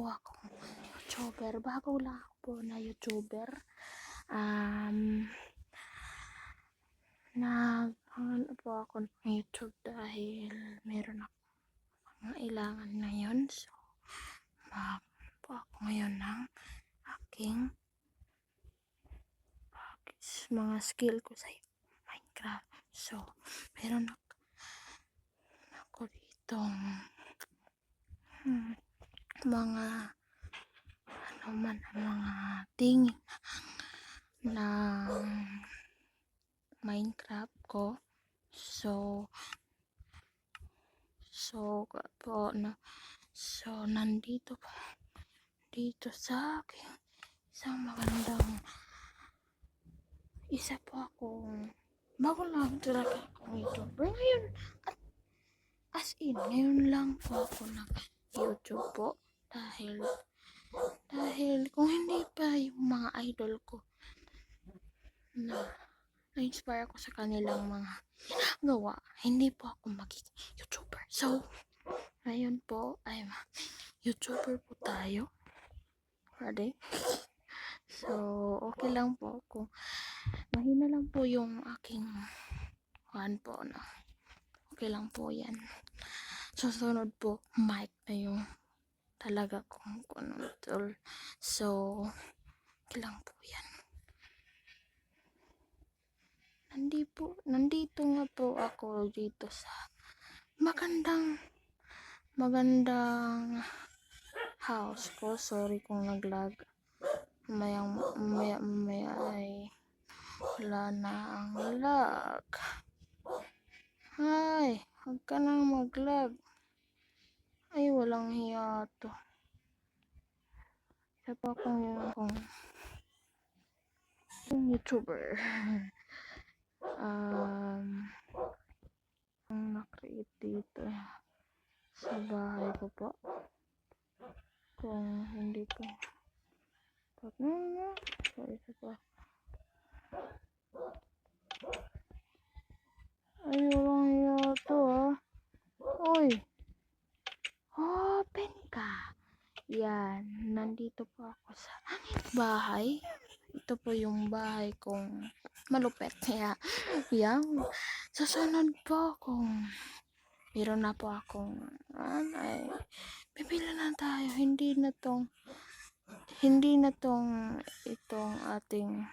po akong YouTuber. Bago lang ako po na YouTuber. Naghanap po ako ng YouTube dahil meron ako kailangan ngayon. So, mag po ako ngayon ng aking mga skill ko sa Minecraft. So, meron ako dito mga mga tingin ng Minecraft ko. So nandito dito sa akin isang magandang isa po akong bago lang talaga akong YouTuber ngayon, at as in ngayon lang po ako nag YouTube po dahil kung hindi pa yung mga idol ko na-inspire ako sa kanilang mga gawa, hindi po ako magiging YouTuber. So ngayon po ay YouTuber po tayo. Ready? So, okay lang po kung mahina lang po yung aking po na. Okay lang po yan. Susunod po, mic na yung talaga kung ano tool. So, okay lang po yan. Nandito nga po ako dito sa magandang house ko. Sorry kung naglag. Mamaya ay wala na ang lag. Ay, huwag ka nang maglag. Ay, walang hiya to. Isa pa akong YouTuber. Ang na-create dito sa bahay ko po. Kung hindi ko so, isa pa. Ay, walang hiya to Uy, open ka. Yan, nandito po ako sa bahay. Ito po yung bahay kong malupet. Kaya, yan. Susunod po akong meron na po akong ay bibili na tayo. Hindi na itong ating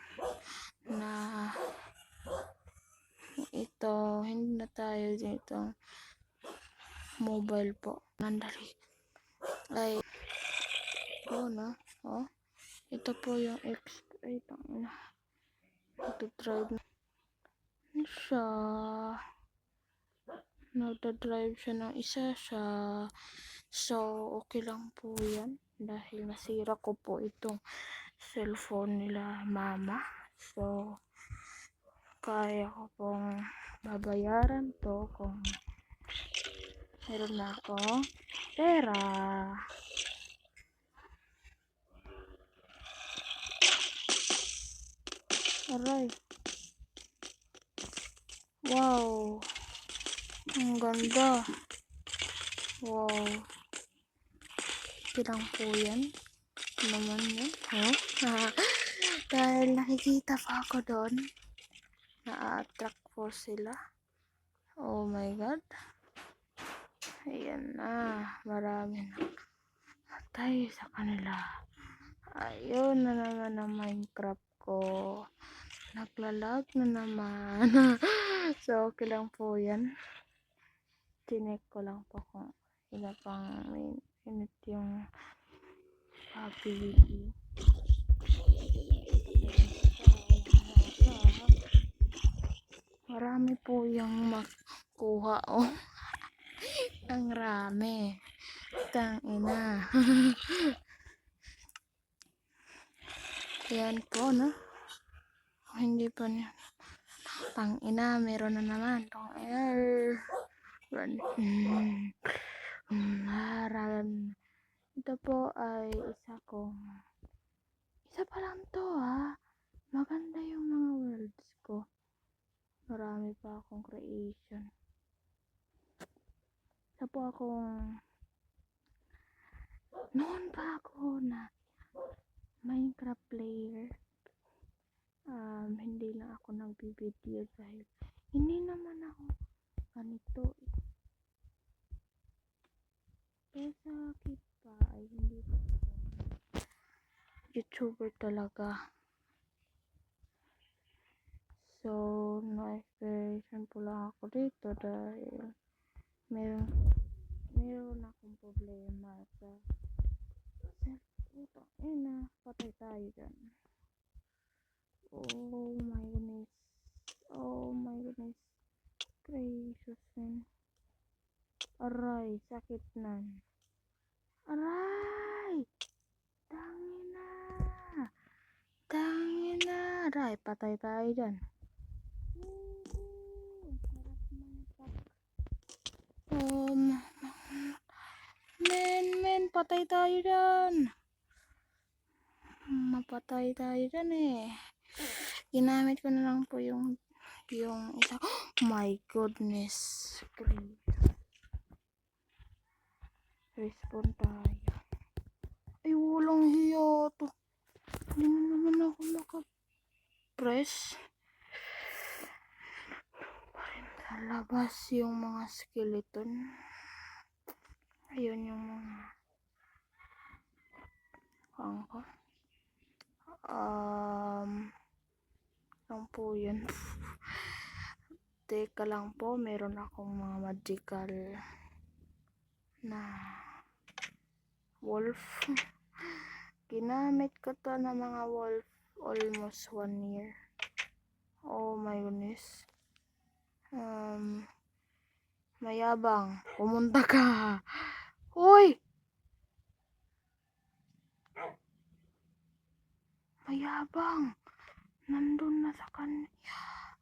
na ito, hindi na tayo dito mobile po. Nandali ay ito po yung ito drive na siya. Nagda-drive siya ng isa siya. So, okay lang po yan dahil nasira ko po itong cellphone nila mama. So, kaya ko pong babayaran to kung meron na ako pera. Aray. Wow. Ang ganda. Wow. Silang po yan. Naman yun. Dahil nakikita pa ako doon. Na-attract po sila. Oh my God. Ayan na. Marami na tayo sa kanila. Ayun na naman ang Minecraft ko. Naglalag na naman. So, okay lang po yan. Tinek ko lang po kung iba pang minute yung PVP. Marami po yung makuha ang rami. Tangina. Yan po hindi pa niya. Tangina, meron na naman. Ito po ay isa pa lang to maganda yung mga words ko. Marami pa akong creation. Isa po akong Noon pa ako na Minecraft player, hindi lang ako nagbibideo dahil hindi naman ako ganito. Pero sa akin pa ay hindi pa ako YouTuber talaga. So, na-inspiration po lang ako dito dahil meron akong problema sa self-putang ina. Patay tayo dyan. Oh my goodness. Oh my goodness. Gracious man. Aray, sakit nan. Aray! Tangina! Tangina! Aray, patay tayo dyan. Sarap mantak. Men, patay tayo dyan. Mapatay tayo dyan eh. Ginamit ko na lang po yung isa. Oh my goodness. Respawn tayo. Ay, walang hiya to. Hindi na naman ako makapress. Labas yung mga skeleton. Ayun yung mga angka. Lang po yun. Teka lang po, meron akong mga magical na wolf. Ginamit ko to na mga wolf almost 1 year. Oh my goodness. Mayabang, pumunta ka. Hoy! Mayabang. Nandun na sa kanya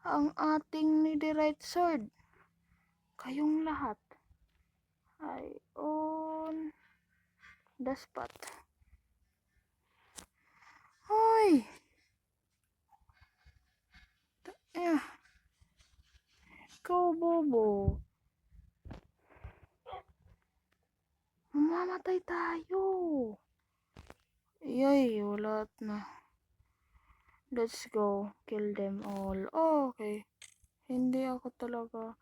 ang ating netherite sword. Kayong lahat ay on the spot. Hoy! Ikaw, bobo. Mamamatay tayo. Yay, wala na. Let's go. Kill them all. Oh, okay. Hindi ako talaga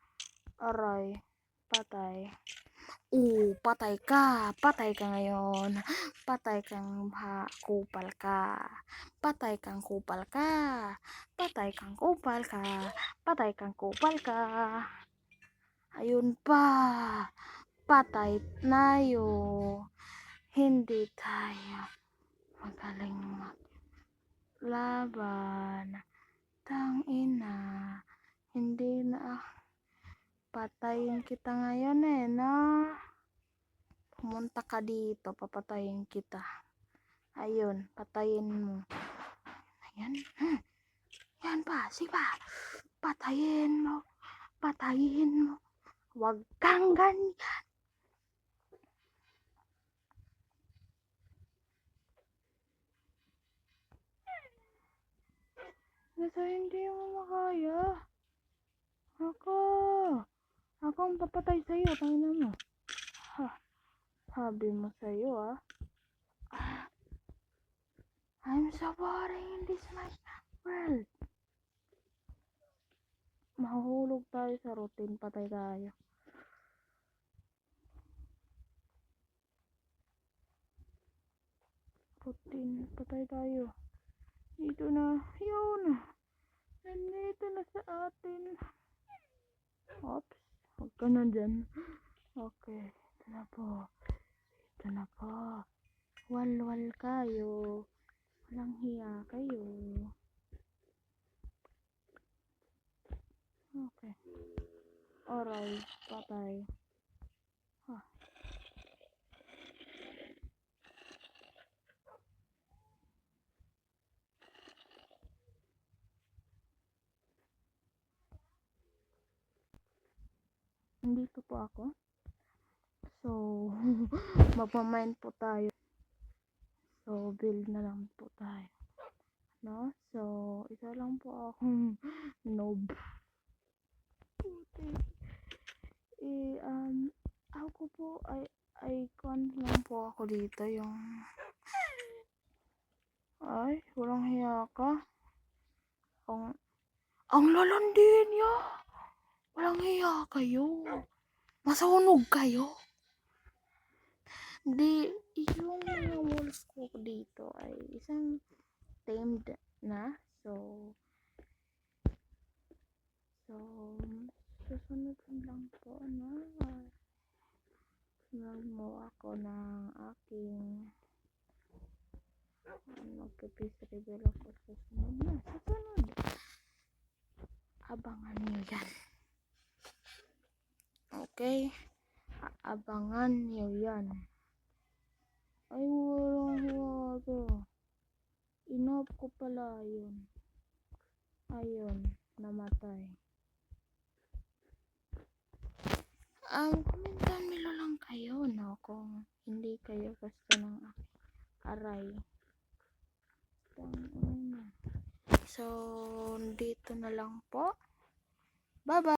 aray. Patay. Patay ka. Patay ka ngayon. Patay kang kupal ka. Patay kang kupal ka. Patay kang kupal ka. Patay kang kupal ka. Ayun pa. Patay tayo. Hindi tayo magaling maglaban. Tangina. Hindi na patayin kita ngayon eh, no? Pumunta ka dito, papatayin kita. Ayun, patayin mo. Ayan. Yan pa, sige pa. Patayin mo. Patayin mo. Huwag kang ganyan. Nasa hindi mo makaya. Ako ang papatay sa'yo, tangina mo. Sabi mo sa'yo, I'm so boring in this my world. Mahulog tayo sa routine, patay tayo. Routine, patay tayo. Dito na, yun. Nandito na sa atin. Oops, huwag ka na dyan. Okay, ito na po. Ito na po. Walwal kayo. Walang hiya kayo. Okay. Alright, patay. Nandito po ako. So, magmamind po tayo. So, build na lang po tayo. No? So, isa lang po akong noob. Puti. Ako po ay icon lang po ako dito yung... Ay, walang hiya ka. Ang lalandi niya. Walang hiya kayo. Masunog kayo. Di, yung mga wolf ko dito ay isang tamed na. So, susunod lang po na mo ako ng aking magpe-peace reveal ako sa susunod. Abangan nyo yan. Okay? Abangan nyo yan. Ay, walang hiwaga. Inop ko pala yun. Ayun, namatay. Komentan nyo lang kayo, no? Kung hindi kayo gusto ng aray. So, dito na lang po. Bye-bye!